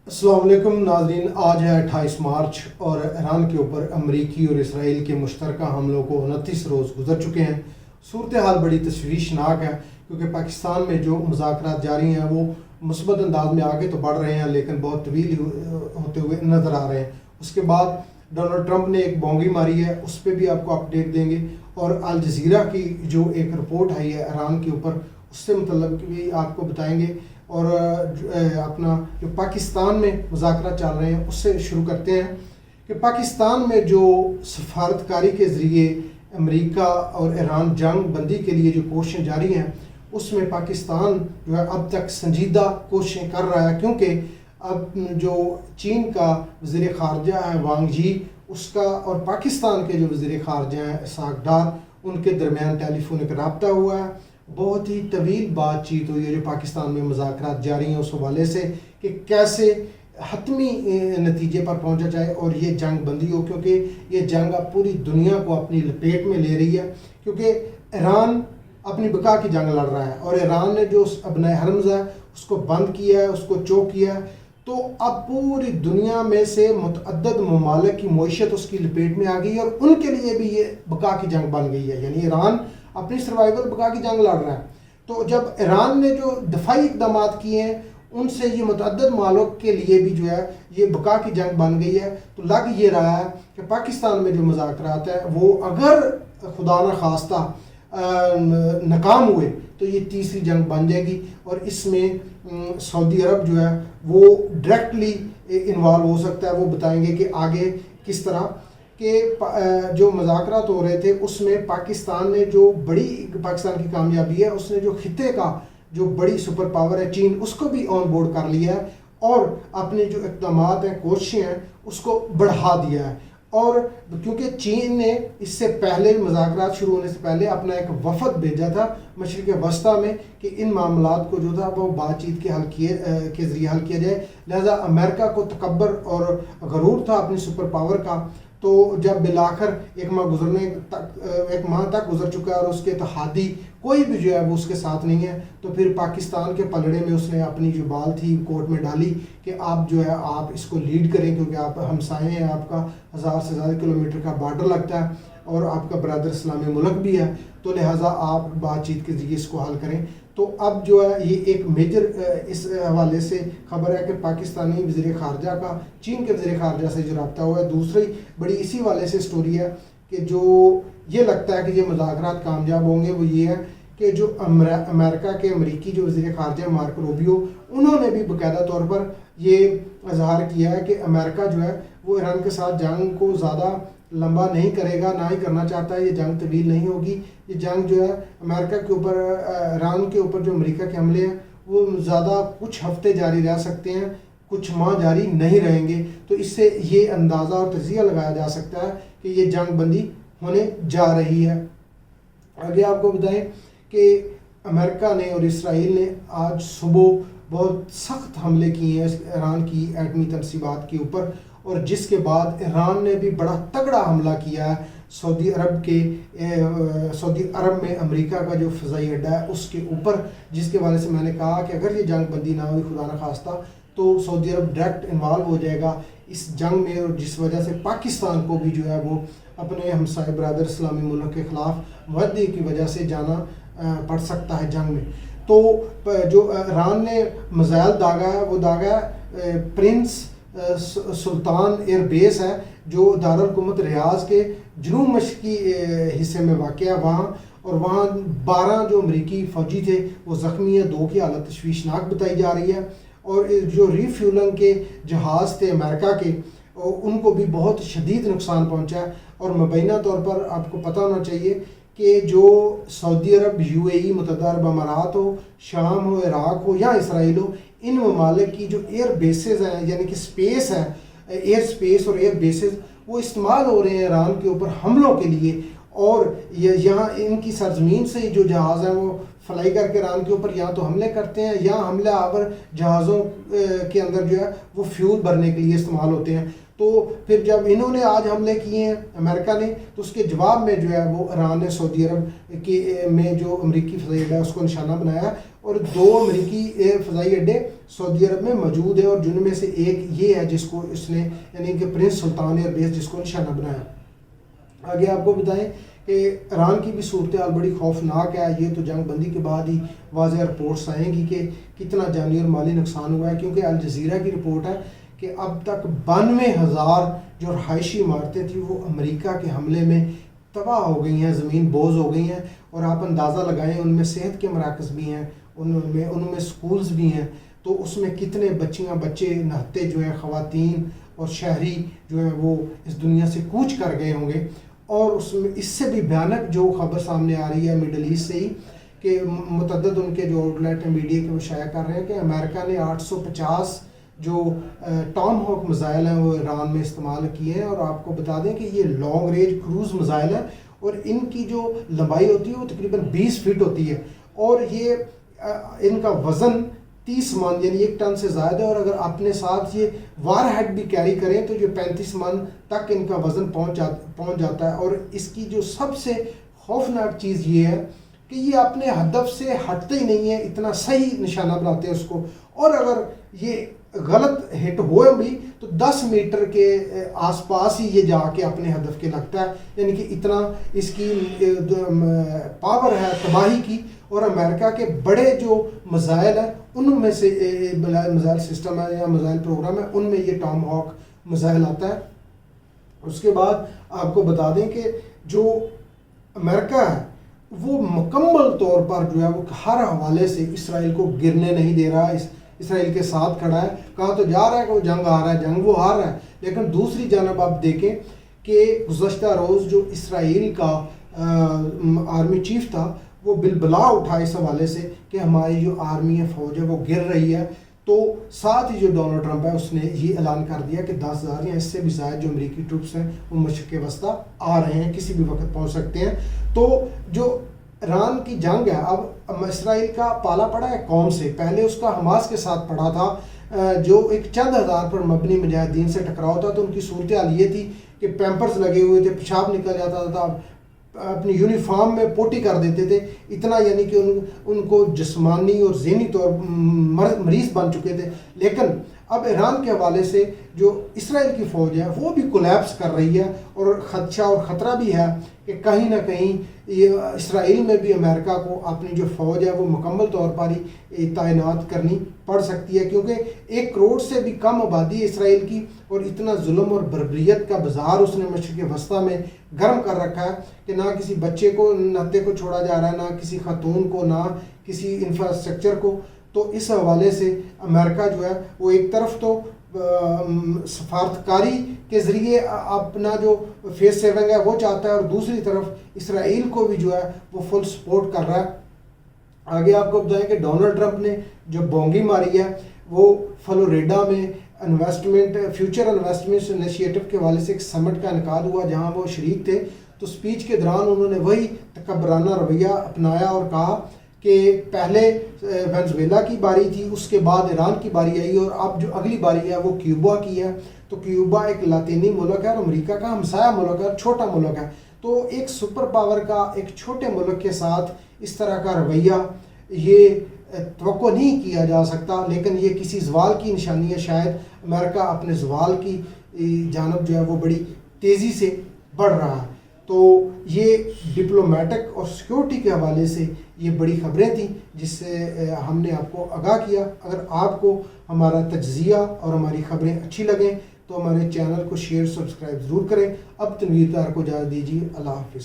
अस्सलाम वालेकुम नाज़रीन, आज है 28 मार्च और ईरान के ऊपर अमरीकी और इसराइल के मुश्तरका हमलों को 29 रोज़ गुजर चुके हैं। सूरत हाल बड़ी तशवीशनाक है क्योंकि पाकिस्तान में जो मुज़ाकरात जारी हैं वो मुस्बत अंदाज में आगे तो बढ़ रहे हैं लेकिन बहुत तवील होते हुए नज़र आ रहे हैं। उसके बाद डोनाल्ड ट्रंप ने एक बोंगी मारी है, उस पर भी आपको अपडेट देंगे। और अल जज़ीरा की जो एक रिपोर्ट आई है ईरान के ऊपर, उससे मतलब भी आपको बताएंगे। और अपना जो पाकिस्तान में मुज़ाकरात चल रहे हैं उससे शुरू करते हैं कि पाकिस्तान में जो सफारतकारी के ज़रिए अमेरिका और ईरान जंग बंदी के लिए जो कोशिशें जारी हैं उसमें पाकिस्तान जो है अब तक संजीदा कोशिशें कर रहा है, क्योंकि अब जो चीन का वज़ीर ख़ारजा है वांग यी, उसका और पाकिस्तान के जो वज़ीर ख़ारजा हैं इसहाक डार, उनके दरमियान टेलीफोनिक रब्ता हुआ है। बहुत ही तवील बातचीत हुई है जो पाकिस्तान में मुज़ाकरात जारी हैं उस हवाले से कि कैसे हतमी नतीजे पर पहुंचा जाए और ये जंग बंदी हो, क्योंकि ये जंग अब पूरी दुनिया को अपनी लपेट में ले रही है। क्योंकि ईरान अपनी बका की जंग लड़ रहा है और ईरान ने जो अबनाए हरम्स है उसको बंद किया है, उसको चोक किया है, तो अब पूरी दुनिया में से मुतअद्दिद ममालिक की मईशत उसकी लपेट में आ गई है और उनके लिए भी ये बका की जंग बन गई है। यानी ईरान अपनी सर्वाइवल बका की जंग लड़ रहा है। तो जब ईरान ने जो दफाई इक़दाम किए हैं उनसे ये मुतअद्दिद मालिक के लिए भी जो है ये बका की जंग बन गई है। तो लग ये रहा है कि पाकिस्तान में जो मुज़ाकरात है वो अगर खुदा न खास्ता नाकाम हुए तो ये तीसरी जंग बन जाएगी और इसमें सऊदी अरब जो है वो डायरेक्टली इन्वॉल्व हो सकता है। वो बताएंगे कि आगे किस तरह के जो मुज़ाकरात हो रहे थे उसमें पाकिस्तान ने जो बड़ी पाकिस्तान की कामयाबी है, उसने जो खिते का जो बड़ी सुपर पावर है चीन, उसको भी ऑन बोर्ड कर लिया है और अपने जो इक़दाम हैं कोशिशें हैं उसको बढ़ा दिया है। और क्योंकि चीन ने इससे पहले मुज़ाकरात शुरू होने से पहले अपना एक वफ़द भेजा था मशरिक़ वस्ता में कि इन मामलात को जो था वो बातचीत के ज़रिए हल किया जाए। लिहाजा अमेरिका को तकब्बर और गरूर था अपनी सुपर पावर का। तो जब बिलाखर एक माह तक गुजर चुका है और उसके इत्तेहादी कोई भी जो है वो उसके साथ नहीं है, तो फिर पाकिस्तान के पलड़े में उसने अपनी जो बाल थी कोर्ट में डाली कि आप जो है आप इसको लीड करें, क्योंकि आप हमसाए हैं, आपका 1000 से ज़्यादा किलोमीटर का बॉर्डर लगता है और आपका ब्रदर इस्लामी मुल्क भी है, तो लिहाजा आप बातचीत के ज़रिए इसको हल करें। तो अब जो है ये एक मेजर इस हवाले से खबर है कि पाकिस्तानी वज़ीर ख़ारजा का चीन के वज़ीर ख़ारजा से जो रब्ता हुआ है। दूसरी बड़ी इसी वाले से स्टोरी है कि जो ये लगता है कि ये मुज़ाकरात कामयाब होंगे वो ये है कि जो अमेरिका के अमरीकी जो वज़ीर ख़ारजा मार्को रूबियो, उन्होंने भी बाकायदा तौर पर ये इजहार किया है कि अमेरिका जो है वो ईरान के साथ जंग को ज़्यादा लंबा नहीं करेगा, ना ही करना चाहता है। ये जंग तवील नहीं होगी। ये जंग जो है अमेरिका के ऊपर, ईरान के ऊपर जो अमेरिका के हमले हैं वो ज़्यादा कुछ हफ्ते जारी रह सकते हैं, कुछ माह जारी नहीं रहेंगे। तो इससे ये अंदाज़ा और तजिया लगाया जा सकता है कि ये जंग बंदी होने जा रही है। आगे आपको बताएं कि अमेरिका ने और इसराइल ने आज सुबह बहुत सख्त हमले किए हैं ईरान की एटमी तनसीबात के ऊपर, और जिसके बाद ईरान ने भी बड़ा तगड़ा हमला किया है सऊदी अरब में अमेरिका का जो फ़ज़ाई अड्डा है उसके ऊपर, जिसके बारे से मैंने कहा कि अगर ये जंग बंदी ना हुई खुदा न खास्ता तो सऊदी अरब डायरेक्ट इन्वॉल्व हो जाएगा इस जंग में, और जिस वजह से पाकिस्तान को भी जो है वो अपने हमसाए ब्रदर इस्लामी मुल्क के ख़िलाफ़ मुआहदे की वजह से जाना पड़ सकता है जंग में। तो जो ईरान ने मिसाइल दागा है वो दागा है प्रिंस सुल्तान एयर बेस है जो दारुल हुकूमत रियाज के जनूब मशरकी हिस्से में वाक़ है वहाँ, और वहाँ 12 जो अमरीकी फ़ौजी थे वो ज़ख्मी है, 2 की हालत तशवीशनाक बताई जा रही है। और जो रीफ्यूलिंग के जहाज़ थे अमेरिका के उनको भी बहुत शदीद नुकसान पहुँचा है। और मुबैना तौर पर आपको पता होना चाहिए कि जो सऊदी अरब, UAE, मुत्तहिदा अरब अमारात हो, शाम हो, इराक़ हो या इसराइल हो, इन ममालिक की जो एयर बेसेस हैं यानी कि स्पेस है, एयर स्पेस और एयर बेसेस वो इस्तेमाल हो रहे हैं ईरान के ऊपर हमलों के लिए। और यहाँ इनकी सरजमीन से जो जहाज़ हैं वो फ्लाई करके ईरान के ऊपर या तो हमले करते हैं या हमले आवर जहाज़ों के अंदर जो है वो फ्यूल भरने के लिए इस्तेमाल होते हैं। तो फिर जब इन्होंने आज हमले किए हैं अमेरिका ने, तो उसके जवाब में जो है वो ईरान ने सऊदी अरब के में जो अमरीकी फ़ज़ाई अड्डा है उसको निशाना बनाया اور 2 امریکی فضائی اڈے سعودی عرب میں موجود ہیں، اور جن میں سے ایک یہ ہے جس کو اس نے یعنی کہ پرنس سلطان ایئر بیس جس کو نشانہ بنایا۔ آگے آپ کو بتائیں کہ ایران کی بھی صورتحال بڑی خوفناک ہے۔ یہ تو جنگ بندی کے بعد ہی واضح رپورٹس آئیں گی کہ کتنا جانی اور مالی نقصان ہوا ہے، کیونکہ الجزیرہ کی رپورٹ ہے کہ اب تک 92,000 جو رہائشی عمارتیں تھیں وہ امریکہ کے حملے میں تباہ ہو گئی ہیں، زمین بوز ہو گئی ہیں، اور آپ اندازہ لگائیں ان میں صحت کے مراکز بھی ہیں، ان میں سکولز بھی ہیں، تو اس میں کتنے بچے نہتے جو ہیں، خواتین اور شہری جو ہیں وہ اس دنیا سے کوچ کر گئے ہوں گے۔ اور اس سے بھی بھیانک جو خبر سامنے آ رہی ہے مڈل ایسٹ سے ہی، کہ متعدد ان کے جو آؤٹ لیٹ ہیں میڈیا کے وہ شائع کر رہے ہیں کہ امریکہ نے 850 جو ٹام ہاک میزائل ہیں وہ ایران میں استعمال کیے ہیں، اور آپ کو بتا دیں کہ یہ لانگ رینج کروز میزائل ہیں، اور ان کی جو لمبائی ہوتی ہے وہ تقریباً 20 فٹ ہوتی ہے، اور یہ ان کا وزن 30 من یعنی 1 ٹن سے زائد ہے، اور اگر اپنے ساتھ یہ وار ہیڈ بھی کیری کریں تو یہ 35 من تک ان کا وزن پہنچ جاتا ہے۔ اور اس کی جو سب سے خوفناک چیز یہ ہے کہ یہ اپنے ہدف سے ہٹتے ہی نہیں ہیں، اتنا صحیح نشانہ بناتے ہیں اس کو، اور اگر یہ غلط ہٹ ہوئے بھی تو 10 میٹر کے آس پاس ہی یہ جا کے اپنے ہدف کے لگتا ہے، یعنی کہ اتنا اس کی پاور ہے تباہی کی۔ اور امریکہ کے بڑے جو میزائل ہیں ان میں سے میزائل سسٹم ہے یا میزائل پروگرام ہے، ان میں یہ ٹام ہاک میزائل آتا ہے۔ اس کے بعد آپ کو بتا دیں کہ جو امریکہ ہے وہ مکمل طور پر جو ہے وہ ہر حوالے سے اسرائیل کو گرنے نہیں دے رہا، اسرائیل کے ساتھ کھڑا ہے۔ کہا تو جا رہا ہے کہ وہ جنگ ہار رہا ہے، جنگ وہ ہار رہا ہے، لیکن دوسری جانب آپ دیکھیں کہ گزشتہ روز جو اسرائیل کا آرمی چیف تھا وہ بلبلا اٹھا اس حوالے سے کہ ہماری جو آرمی ہے، فوج ہے، وہ گر رہی ہے۔ تو ساتھ ہی جو ڈونلڈ ٹرمپ ہے اس نے یہ اعلان کر دیا کہ 10,000 یا اس سے بھی زائد جو امریکی ٹروپس ہیں وہ مشرق وسطیٰ آ رہے ہیں، کسی بھی وقت پہنچ سکتے ہیں۔ تو جو ایران کی جنگ ہے، اب اسرائیل کا پالا پڑا ہے کون سے؟ پہلے اس کا حماس کے ساتھ پڑا تھا، جو ایک چند ہزار پر مبنی مجاہدین سے ٹکراؤ تھا۔ تو ان کی صورتحال یہ تھی کہ پیمپرز لگے ہوئے تھے، پیشاب نکل جاتا تھا، اپنی یونیفارم میں پوٹی کر دیتے تھے، اتنا یعنی کہ ان کو جسمانی اور ذہنی طور مریض بن چکے تھے۔ لیکن اب ایران کے حوالے سے جو اسرائیل کی فوج ہے وہ بھی کولیپس کر رہی ہے، اور خدشہ اور خطرہ بھی ہے کہ کہیں نہ کہیں یہ اسرائیل میں بھی امریکہ کو اپنی جو فوج ہے وہ مکمل طور پر ہی تعینات کرنی پڑ سکتی ہے، کیونکہ 1 کروڑ سے بھی کم آبادی ہے اسرائیل کی، اور اتنا ظلم اور بربریت کا بازار اس نے مشرق وسطیٰ میں گرم کر رکھا ہے کہ نہ کسی بچے کو نہتے کو چھوڑا جا رہا ہے، نہ کسی خاتون کو، نہ کسی انفراسٹرکچر کو۔ تو اس حوالے سے امریکہ جو ہے وہ ایک طرف تو سفارتکاری کے ذریعے اپنا جو فیس سیونگ ہے وہ چاہتا ہے، اور دوسری طرف اسرائیل کو بھی جو ہے وہ فل سپورٹ کر رہا ہے۔ آگے آپ کو بتائیں کہ ڈونلڈ ٹرمپ نے جو بونگی ماری ہے وہ فلوریڈا میں فیوچر انویسٹمنٹ انیشیٹو کے حوالے سے ایک سمٹ کا انعقاد ہوا جہاں وہ شریک تھے۔ تو سپیچ کے دوران انہوں نے وہی تکبرانہ رویہ اپنایا اور کہا کہ پہلے وینزویلا کی باری تھی، اس کے بعد ایران کی باری آئی، اور اب جو اگلی باری ہے وہ کیوبا کی ہے۔ تو کیوبا ایک لاطینی ملک ہے اور امریکہ کا ہمسایہ ملک ہے، چھوٹا ملک ہے۔ تو ایک سپر پاور کا ایک چھوٹے ملک کے ساتھ اس طرح کا رویہ یہ توقع نہیں کیا جا سکتا، لیکن یہ کسی زوال کی نشانی ہے۔ شاید امریکہ اپنے زوال کی جانب جو ہے وہ بڑی تیزی سے بڑھ رہا ہے۔ تو یہ ڈپلومیٹک اور سیکورٹی کے حوالے سے یہ بڑی خبریں تھیں جس سے ہم نے آپ کو آگاہ کیا۔ اگر آپ کو ہمارا تجزیہ اور ہماری خبریں اچھی لگیں تو ہمارے چینل کو شیئر سبسکرائب ضرور کریں۔ اب تنویر تار کو اجازت دیجیے، اللہ حافظ۔